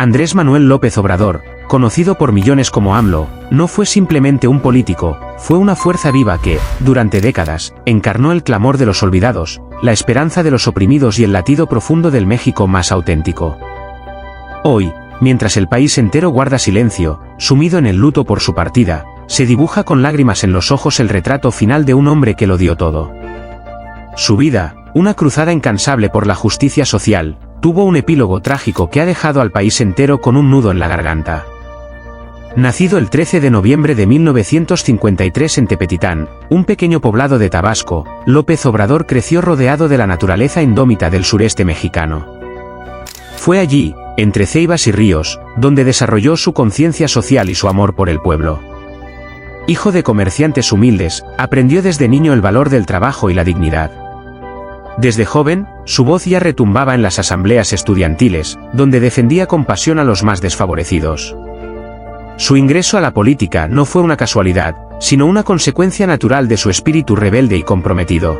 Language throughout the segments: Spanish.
Andrés Manuel López Obrador, conocido por millones como AMLO, no fue simplemente un político, fue una fuerza viva que, durante décadas, encarnó el clamor de los olvidados, la esperanza de los oprimidos y el latido profundo del México más auténtico. Hoy, mientras el país entero guarda silencio, sumido en el luto por su partida, se dibuja con lágrimas en los ojos el retrato final de un hombre que lo dio todo. Su vida, una cruzada incansable por la justicia social, tuvo un epílogo trágico que ha dejado al país entero con un nudo en la garganta. Nacido el 13 de noviembre de 1953 en Tepetitán, un pequeño poblado de Tabasco, López Obrador creció rodeado de la naturaleza indómita del sureste mexicano. Fue allí, entre ceibas y ríos, donde desarrolló su conciencia social y su amor por el pueblo. Hijo de comerciantes humildes, aprendió desde niño el valor del trabajo y la dignidad. Desde joven, su voz ya retumbaba en las asambleas estudiantiles, donde defendía con pasión a los más desfavorecidos. Su ingreso a la política no fue una casualidad, sino una consecuencia natural de su espíritu rebelde y comprometido.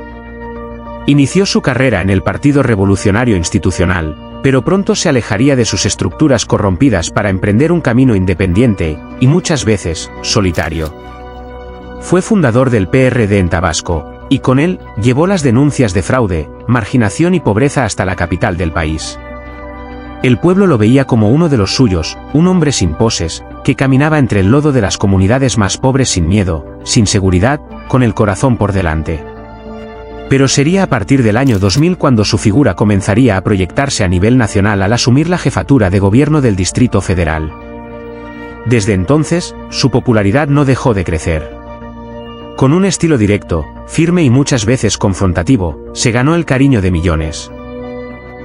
Inició su carrera en el Partido Revolucionario Institucional, pero pronto se alejaría de sus estructuras corrompidas para emprender un camino independiente, y muchas veces, solitario. Fue fundador del PRD en Tabasco, y con él, llevó las denuncias de fraude, marginación y pobreza hasta la capital del país. El pueblo lo veía como uno de los suyos, un hombre sin poses, que caminaba entre el lodo de las comunidades más pobres sin miedo, sin seguridad, con el corazón por delante. Pero sería a partir del año 2000 cuando su figura comenzaría a proyectarse a nivel nacional al asumir la jefatura de gobierno del Distrito Federal. Desde entonces, su popularidad no dejó de crecer. Con un estilo directo, firme y muchas veces confrontativo, se ganó el cariño de millones.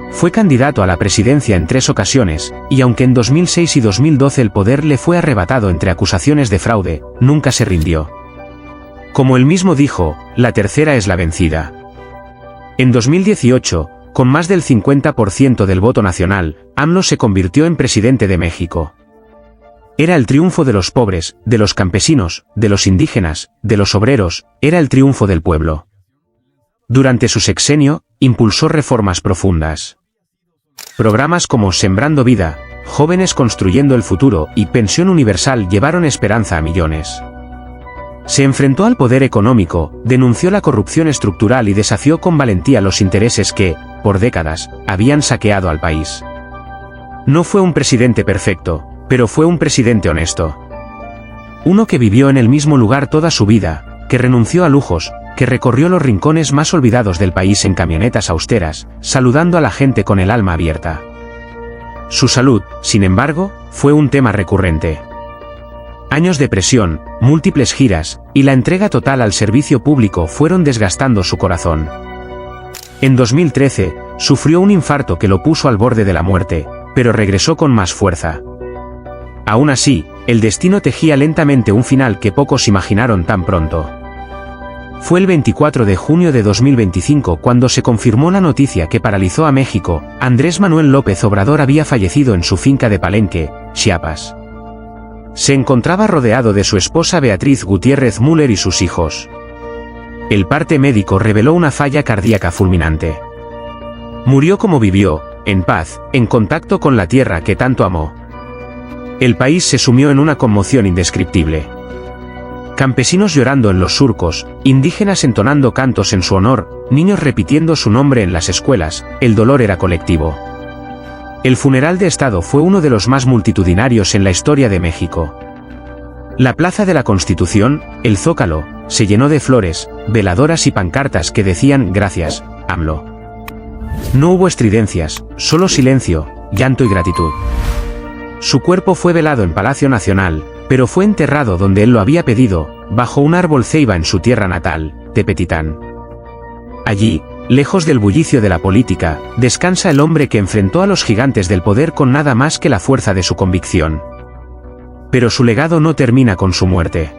Fue candidato a la presidencia en 3 ocasiones, y aunque en 2006 y 2012 el poder le fue arrebatado entre acusaciones de fraude, nunca se rindió. Como él mismo dijo, la tercera es la vencida. En 2018, con más del 50% del voto nacional, AMLO se convirtió en presidente de México. Era el triunfo de los pobres, de los campesinos, de los indígenas, de los obreros, era el triunfo del pueblo. Durante su sexenio, impulsó reformas profundas. Programas como Sembrando Vida, Jóvenes Construyendo el Futuro y Pensión Universal llevaron esperanza a millones. Se enfrentó al poder económico, denunció la corrupción estructural y desafió con valentía los intereses que, por décadas, habían saqueado al país. No fue un presidente perfecto, pero fue un presidente honesto. Uno que vivió en el mismo lugar toda su vida, que renunció a lujos, que recorrió los rincones más olvidados del país en camionetas austeras, saludando a la gente con el alma abierta. Su salud, sin embargo, fue un tema recurrente. Años de presión, múltiples giras, y la entrega total al servicio público fueron desgastando su corazón. En 2013, sufrió un infarto que lo puso al borde de la muerte, pero regresó con más fuerza. Aún así, el destino tejía lentamente un final que pocos imaginaron tan pronto. Fue el 24 de junio de 2025 cuando se confirmó la noticia que paralizó a México: Andrés Manuel López Obrador había fallecido en su finca de Palenque, Chiapas. Se encontraba rodeado de su esposa Beatriz Gutiérrez Müller y sus hijos. El parte médico reveló una falla cardíaca fulminante. Murió como vivió, en paz, en contacto con la tierra que tanto amó. El país se sumió en una conmoción indescriptible. Campesinos llorando en los surcos, indígenas entonando cantos en su honor, niños repitiendo su nombre en las escuelas, el dolor era colectivo. El funeral de Estado fue uno de los más multitudinarios en la historia de México. La Plaza de la Constitución, el Zócalo, se llenó de flores, veladoras y pancartas que decían «Gracias, AMLO». No hubo estridencias, solo silencio, llanto y gratitud. Su cuerpo fue velado en Palacio Nacional, pero fue enterrado donde él lo había pedido, bajo un árbol ceiba en su tierra natal, Tepetitán. Allí, lejos del bullicio de la política, descansa el hombre que enfrentó a los gigantes del poder con nada más que la fuerza de su convicción. Pero su legado no termina con su muerte.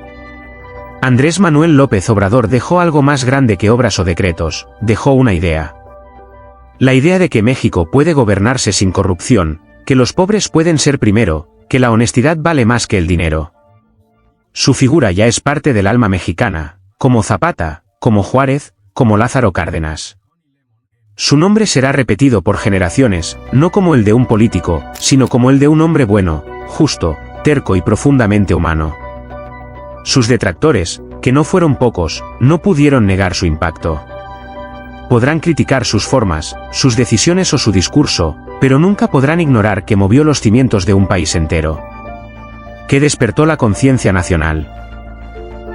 Andrés Manuel López Obrador dejó algo más grande que obras o decretos, dejó una idea. La idea de que México puede gobernarse sin corrupción, que los pobres pueden ser primero, que la honestidad vale más que el dinero. Su figura ya es parte del alma mexicana, como Zapata, como Juárez, como Lázaro Cárdenas. Su nombre será repetido por generaciones, no como el de un político, sino como el de un hombre bueno, justo, terco y profundamente humano. Sus detractores, que no fueron pocos, no pudieron negar su impacto. Podrán criticar sus formas, sus decisiones o su discurso, pero nunca podrán ignorar que movió los cimientos de un país entero. Que despertó la conciencia nacional.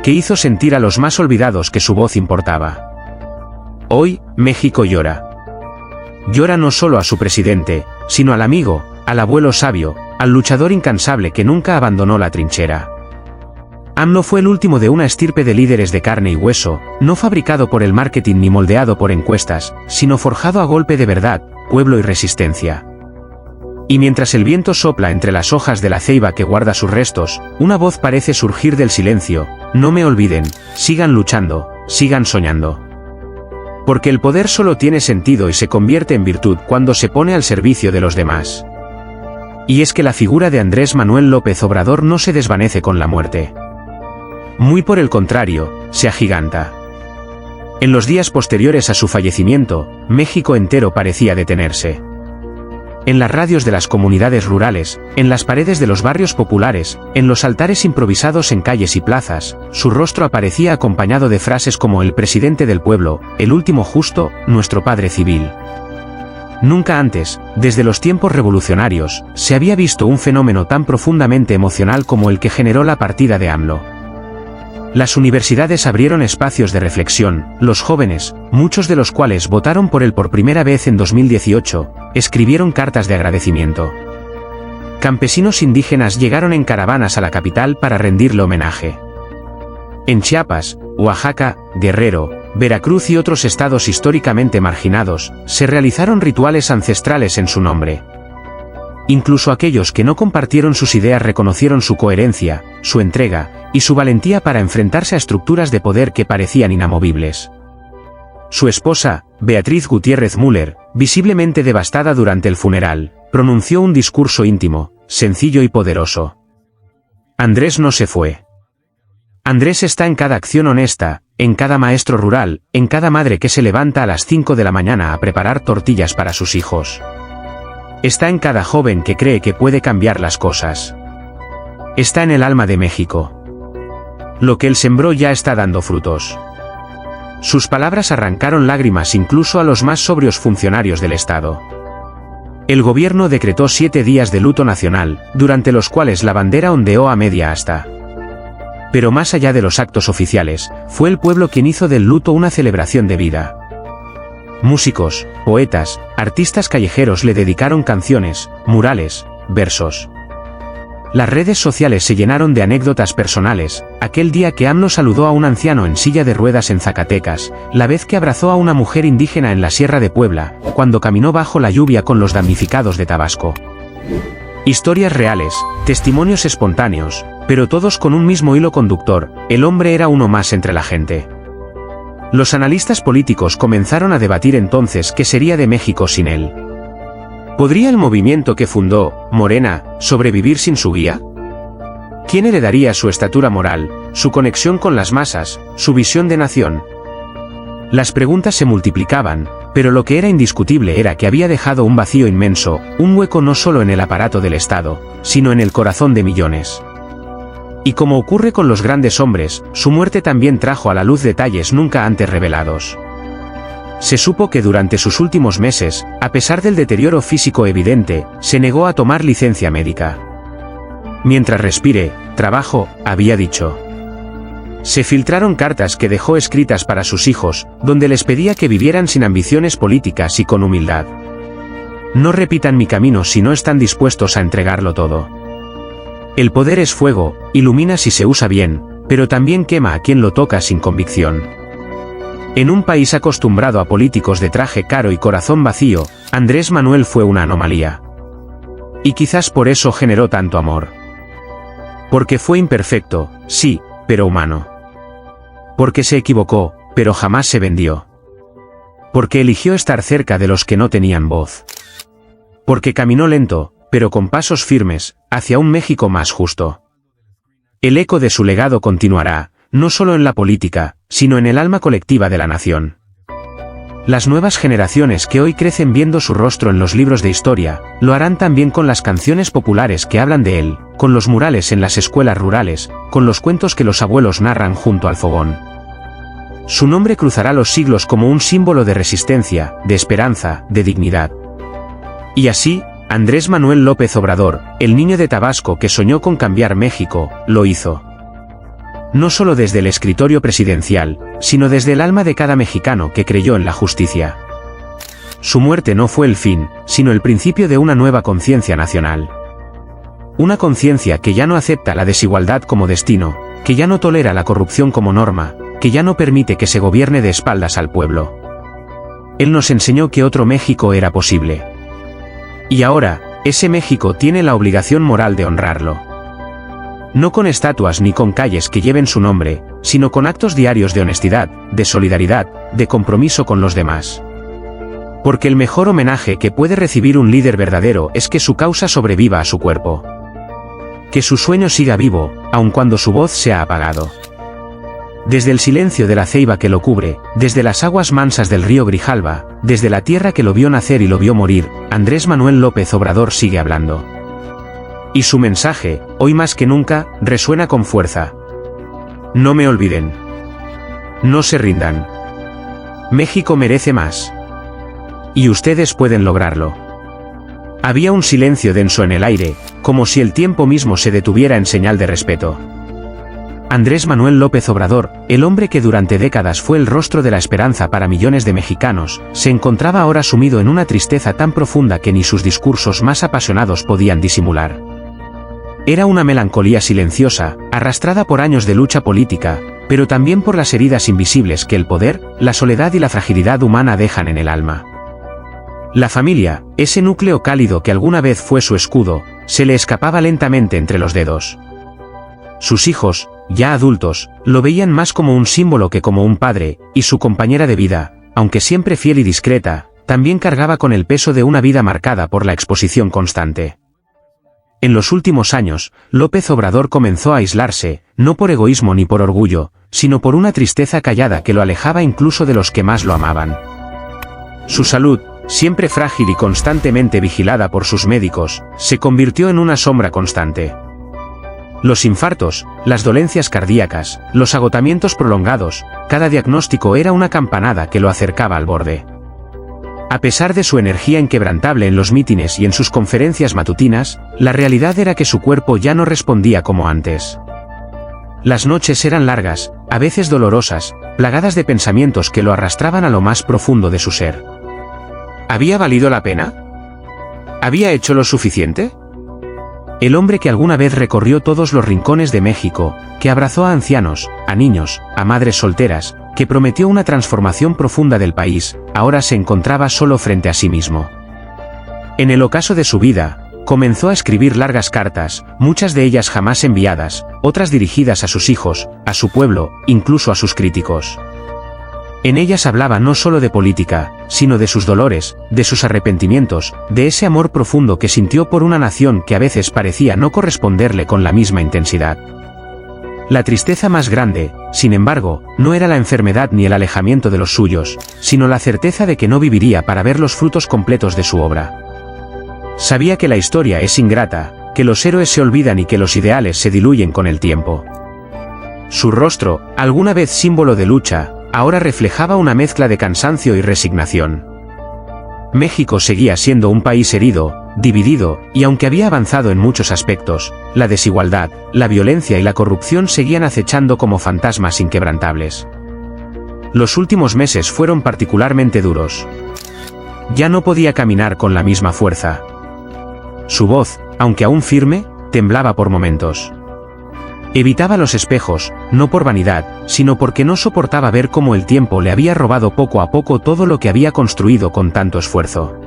Que hizo sentir a los más olvidados que su voz importaba. Hoy, México llora. Llora no solo a su presidente, sino al amigo, al abuelo sabio, al luchador incansable que nunca abandonó la trinchera. AMLO fue el último de una estirpe de líderes de carne y hueso, no fabricado por el marketing ni moldeado por encuestas, sino forjado a golpe de verdad, pueblo y resistencia. Y mientras el viento sopla entre las hojas de la ceiba que guarda sus restos, una voz parece surgir del silencio: no me olviden, sigan luchando, sigan soñando. Porque el poder solo tiene sentido y se convierte en virtud cuando se pone al servicio de los demás. Y es que la figura de Andrés Manuel López Obrador no se desvanece con la muerte. Muy por el contrario, se agiganta. En los días posteriores a su fallecimiento, México entero parecía detenerse. En las radios de las comunidades rurales, en las paredes de los barrios populares, en los altares improvisados en calles y plazas, su rostro aparecía acompañado de frases como el presidente del pueblo, el último justo, nuestro padre civil. Nunca antes, desde los tiempos revolucionarios, se había visto un fenómeno tan profundamente emocional como el que generó la partida de AMLO. Las universidades abrieron espacios de reflexión, los jóvenes, muchos de los cuales votaron por él por primera vez en 2018, escribieron cartas de agradecimiento. Campesinos indígenas llegaron en caravanas a la capital para rendirle homenaje. En Chiapas, Oaxaca, Guerrero, Veracruz y otros estados históricamente marginados, se realizaron rituales ancestrales en su nombre. Incluso aquellos que no compartieron sus ideas reconocieron su coherencia, su entrega, y su valentía para enfrentarse a estructuras de poder que parecían inamovibles. Su esposa, Beatriz Gutiérrez Müller, visiblemente devastada durante el funeral, pronunció un discurso íntimo, sencillo y poderoso. Andrés no se fue. Andrés está en cada acción honesta, en cada maestro rural, en cada madre que se levanta a las 5 de la mañana a preparar tortillas para sus hijos. Está en cada joven que cree que puede cambiar las cosas. Está en el alma de México. Lo que él sembró ya está dando frutos. Sus palabras arrancaron lágrimas incluso a los más sobrios funcionarios del Estado. El gobierno decretó 7 días de luto nacional, durante los cuales la bandera ondeó a media asta. Pero más allá de los actos oficiales, fue el pueblo quien hizo del luto una celebración de vida. Músicos, poetas, artistas callejeros le dedicaron canciones, murales, versos. Las redes sociales se llenaron de anécdotas personales: aquel día que AMLO saludó a un anciano en silla de ruedas en Zacatecas, la vez que abrazó a una mujer indígena en la Sierra de Puebla, cuando caminó bajo la lluvia con los damnificados de Tabasco. Historias reales, testimonios espontáneos, pero todos con un mismo hilo conductor: el hombre era uno más entre la gente. Los analistas políticos comenzaron a debatir entonces qué sería de México sin él. ¿Podría el movimiento que fundó, Morena, sobrevivir sin su guía? ¿Quién heredaría su estatura moral, su conexión con las masas, su visión de nación? Las preguntas se multiplicaban, pero lo que era indiscutible era que había dejado un vacío inmenso, un hueco no solo en el aparato del Estado, sino en el corazón de millones. Y como ocurre con los grandes hombres, su muerte también trajo a la luz detalles nunca antes revelados. Se supo que durante sus últimos meses, a pesar del deterioro físico evidente, se negó a tomar licencia médica. Mientras respire, trabajo, había dicho. Se filtraron cartas que dejó escritas para sus hijos, donde les pedía que vivieran sin ambiciones políticas y con humildad. No repitan mi camino si no están dispuestos a entregarlo todo. El poder es fuego, ilumina si se usa bien, pero también quema a quien lo toca sin convicción. En un país acostumbrado a políticos de traje caro y corazón vacío, Andrés Manuel fue una anomalía. Y quizás por eso generó tanto amor. Porque fue imperfecto, sí, pero humano. Porque se equivocó, pero jamás se vendió. Porque eligió estar cerca de los que no tenían voz. Porque caminó lento, pero con pasos firmes, hacia un México más justo. El eco de su legado continuará, no solo en la política, sino en el alma colectiva de la nación. Las nuevas generaciones que hoy crecen viendo su rostro en los libros de historia, lo harán también con las canciones populares que hablan de él, con los murales en las escuelas rurales, con los cuentos que los abuelos narran junto al fogón. Su nombre cruzará los siglos como un símbolo de resistencia, de esperanza, de dignidad. Y así, Andrés Manuel López Obrador, el niño de Tabasco que soñó con cambiar México, lo hizo. No solo desde el escritorio presidencial, sino desde el alma de cada mexicano que creyó en la justicia. Su muerte no fue el fin, sino el principio de una nueva conciencia nacional. Una conciencia que ya no acepta la desigualdad como destino, que ya no tolera la corrupción como norma, que ya no permite que se gobierne de espaldas al pueblo. Él nos enseñó que otro México era posible. Y ahora, ese México tiene la obligación moral de honrarlo. No con estatuas ni con calles que lleven su nombre, sino con actos diarios de honestidad, de solidaridad, de compromiso con los demás. Porque el mejor homenaje que puede recibir un líder verdadero es que su causa sobreviva a su cuerpo. Que su sueño siga vivo, aun cuando su voz se ha apagado. Desde el silencio de la ceiba que lo cubre, desde las aguas mansas del río Grijalva, desde la tierra que lo vio nacer y lo vio morir, Andrés Manuel López Obrador sigue hablando. Y su mensaje, hoy más que nunca, resuena con fuerza. No me olviden. No se rindan. México merece más. Y ustedes pueden lograrlo. Había un silencio denso en el aire, como si el tiempo mismo se detuviera en señal de respeto. Andrés Manuel López Obrador, el hombre que durante décadas fue el rostro de la esperanza para millones de mexicanos, se encontraba ahora sumido en una tristeza tan profunda que ni sus discursos más apasionados podían disimular. Era una melancolía silenciosa, arrastrada por años de lucha política, pero también por las heridas invisibles que el poder, la soledad y la fragilidad humana dejan en el alma. La familia, ese núcleo cálido que alguna vez fue su escudo, se le escapaba lentamente entre los dedos. Sus hijos, ya adultos, lo veían más como un símbolo que como un padre, y su compañera de vida, aunque siempre fiel y discreta, también cargaba con el peso de una vida marcada por la exposición constante. En los últimos años, López Obrador comenzó a aislarse, no por egoísmo ni por orgullo, sino por una tristeza callada que lo alejaba incluso de los que más lo amaban. Su salud, siempre frágil y constantemente vigilada por sus médicos, se convirtió en una sombra constante. Los infartos, las dolencias cardíacas, los agotamientos prolongados, cada diagnóstico era una campanada que lo acercaba al borde. A pesar de su energía inquebrantable en los mítines y en sus conferencias matutinas, la realidad era que su cuerpo ya no respondía como antes. Las noches eran largas, a veces dolorosas, plagadas de pensamientos que lo arrastraban a lo más profundo de su ser. ¿Había valido la pena? ¿Había hecho lo suficiente? El hombre que alguna vez recorrió todos los rincones de México, que abrazó a ancianos, a niños, a madres solteras, que prometió una transformación profunda del país, ahora se encontraba solo frente a sí mismo. En el ocaso de su vida, comenzó a escribir largas cartas, muchas de ellas jamás enviadas, otras dirigidas a sus hijos, a su pueblo, incluso a sus críticos. En ellas hablaba no solo de política, sino de sus dolores, de sus arrepentimientos, de ese amor profundo que sintió por una nación que a veces parecía no corresponderle con la misma intensidad. La tristeza más grande, sin embargo, no era la enfermedad ni el alejamiento de los suyos, sino la certeza de que no viviría para ver los frutos completos de su obra. Sabía que la historia es ingrata, que los héroes se olvidan y que los ideales se diluyen con el tiempo. Su rostro, alguna vez símbolo de lucha, ahora reflejaba una mezcla de cansancio y resignación. México seguía siendo un país herido, dividido, y aunque había avanzado en muchos aspectos, la desigualdad, la violencia y la corrupción seguían acechando como fantasmas inquebrantables. Los últimos meses fueron particularmente duros. Ya no podía caminar con la misma fuerza. Su voz, aunque aún firme, temblaba por momentos. Evitaba los espejos, no por vanidad, sino porque no soportaba ver cómo el tiempo le había robado poco a poco todo lo que había construido con tanto esfuerzo.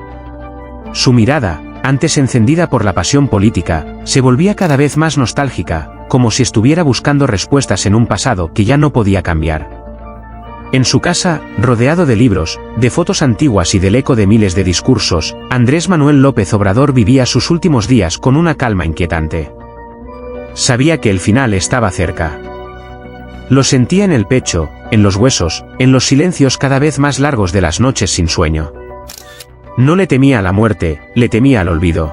Su mirada, antes encendida por la pasión política, se volvía cada vez más nostálgica, como si estuviera buscando respuestas en un pasado que ya no podía cambiar. En su casa, rodeado de libros, de fotos antiguas y del eco de miles de discursos, Andrés Manuel López Obrador vivía sus últimos días con una calma inquietante. Sabía que el final estaba cerca. Lo sentía en el pecho, en los huesos, en los silencios cada vez más largos de las noches sin sueño. No le temía a la muerte, le temía al olvido.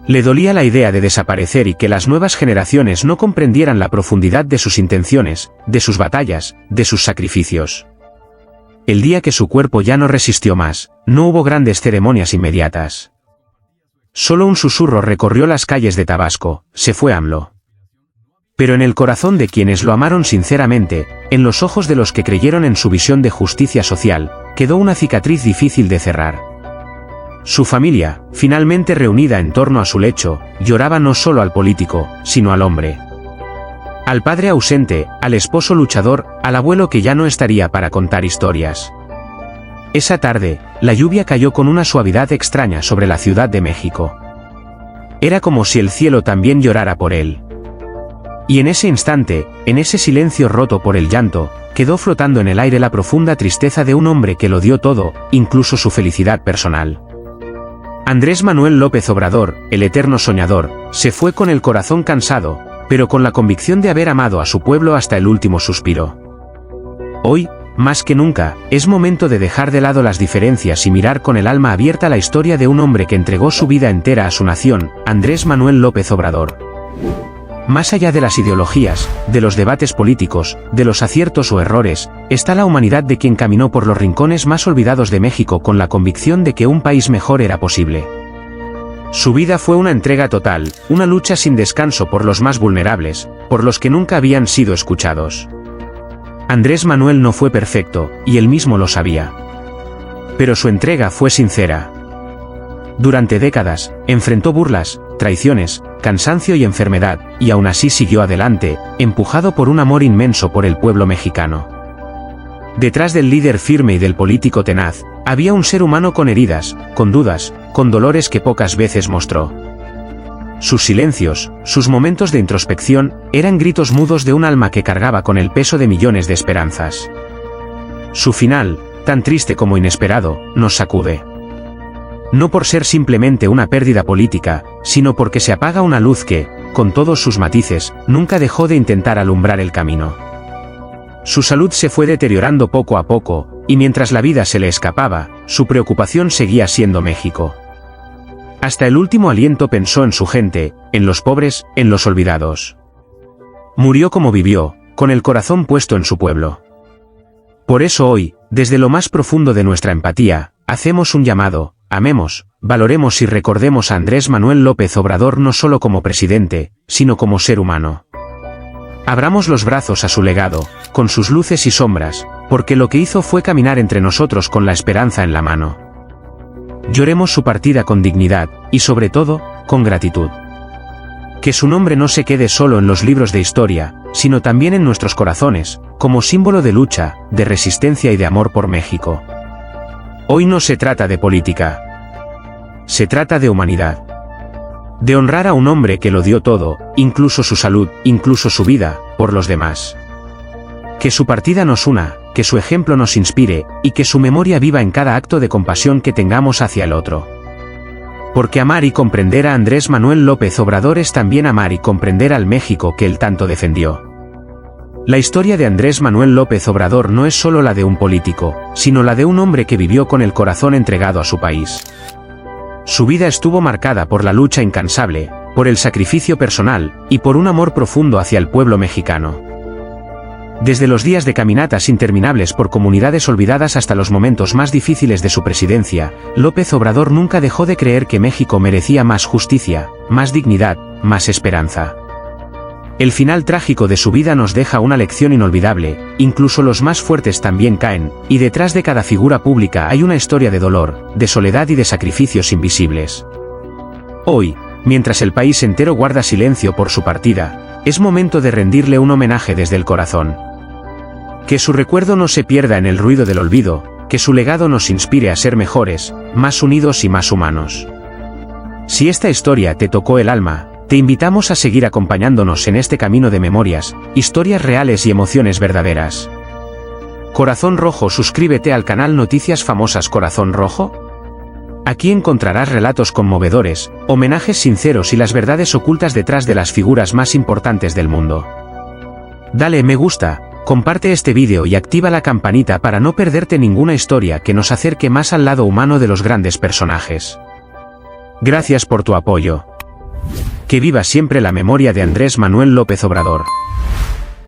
Le dolía la idea de desaparecer y que las nuevas generaciones no comprendieran la profundidad de sus intenciones, de sus batallas, de sus sacrificios. El día que su cuerpo ya no resistió más, no hubo grandes ceremonias inmediatas. Solo un susurro recorrió las calles de Tabasco: se fue AMLO. Pero en el corazón de quienes lo amaron sinceramente, en los ojos de los que creyeron en su visión de justicia social, quedó una cicatriz difícil de cerrar. Su familia, finalmente reunida en torno a su lecho, lloraba no solo al político, sino al hombre. Al padre ausente, al esposo luchador, al abuelo que ya no estaría para contar historias. Esa tarde, la lluvia cayó con una suavidad extraña sobre la Ciudad de México. Era como si el cielo también llorara por él. Y en ese instante, en ese silencio roto por el llanto, quedó flotando en el aire la profunda tristeza de un hombre que lo dio todo, incluso su felicidad personal. Andrés Manuel López Obrador, el eterno soñador, se fue con el corazón cansado, pero con la convicción de haber amado a su pueblo hasta el último suspiro. Hoy, más que nunca, es momento de dejar de lado las diferencias y mirar con el alma abierta la historia de un hombre que entregó su vida entera a su nación, Andrés Manuel López Obrador. Más allá de las ideologías, de los debates políticos, de los aciertos o errores, está la humanidad de quien caminó por los rincones más olvidados de México con la convicción de que un país mejor era posible. Su vida fue una entrega total, una lucha sin descanso por los más vulnerables, por los que nunca habían sido escuchados. Andrés Manuel no fue perfecto, y él mismo lo sabía. Pero su entrega fue sincera. Durante décadas, enfrentó burlas, traiciones, cansancio y enfermedad, y aún así siguió adelante, empujado por un amor inmenso por el pueblo mexicano. Detrás del líder firme y del político tenaz, había un ser humano con heridas, con dudas, con dolores que pocas veces mostró. Sus silencios, sus momentos de introspección, eran gritos mudos de un alma que cargaba con el peso de millones de esperanzas. Su final, tan triste como inesperado, nos sacude. No por ser simplemente una pérdida política, sino porque se apaga una luz que, con todos sus matices, nunca dejó de intentar alumbrar el camino. Su salud se fue deteriorando poco a poco, y mientras la vida se le escapaba, su preocupación seguía siendo México. Hasta el último aliento pensó en su gente, en los pobres, en los olvidados. Murió como vivió, con el corazón puesto en su pueblo. Por eso hoy, desde lo más profundo de nuestra empatía, hacemos un llamado: amemos, valoremos y recordemos a Andrés Manuel López Obrador no solo como presidente, sino como ser humano. Abramos los brazos a su legado, con sus luces y sombras, porque lo que hizo fue caminar entre nosotros con la esperanza en la mano. Lloremos su partida con dignidad, y sobre todo, con gratitud. Que su nombre no se quede solo en los libros de historia, sino también en nuestros corazones, como símbolo de lucha, de resistencia y de amor por México. Hoy no se trata de política. Se trata de humanidad. De honrar a un hombre que lo dio todo, incluso su salud, incluso su vida, por los demás. Que su partida nos una, que su ejemplo nos inspire, y que su memoria viva en cada acto de compasión que tengamos hacia el otro. Porque amar y comprender a Andrés Manuel López Obrador es también amar y comprender al México que él tanto defendió. La historia de Andrés Manuel López Obrador no es solo la de un político, sino la de un hombre que vivió con el corazón entregado a su país. Su vida estuvo marcada por la lucha incansable, por el sacrificio personal, y por un amor profundo hacia el pueblo mexicano. Desde los días de caminatas interminables por comunidades olvidadas hasta los momentos más difíciles de su presidencia, López Obrador nunca dejó de creer que México merecía más justicia, más dignidad, más esperanza. El final trágico de su vida nos deja una lección inolvidable: incluso los más fuertes también caen, y detrás de cada figura pública hay una historia de dolor, de soledad y de sacrificios invisibles. Hoy, mientras el país entero guarda silencio por su partida, es momento de rendirle un homenaje desde el corazón. Que su recuerdo no se pierda en el ruido del olvido, que su legado nos inspire a ser mejores, más unidos y más humanos. Si esta historia te tocó el alma, te invitamos a seguir acompañándonos en este camino de memorias, historias reales y emociones verdaderas. Corazón Rojo, suscríbete al canal Noticias Famosas Corazón Rojo. Aquí encontrarás relatos conmovedores, homenajes sinceros y las verdades ocultas detrás de las figuras más importantes del mundo. Dale me gusta, Comparte este vídeo y activa la campanita para no perderte ninguna historia que nos acerque más al lado humano de los grandes personajes. Gracias por tu apoyo. Que viva siempre la memoria de Andrés Manuel López Obrador.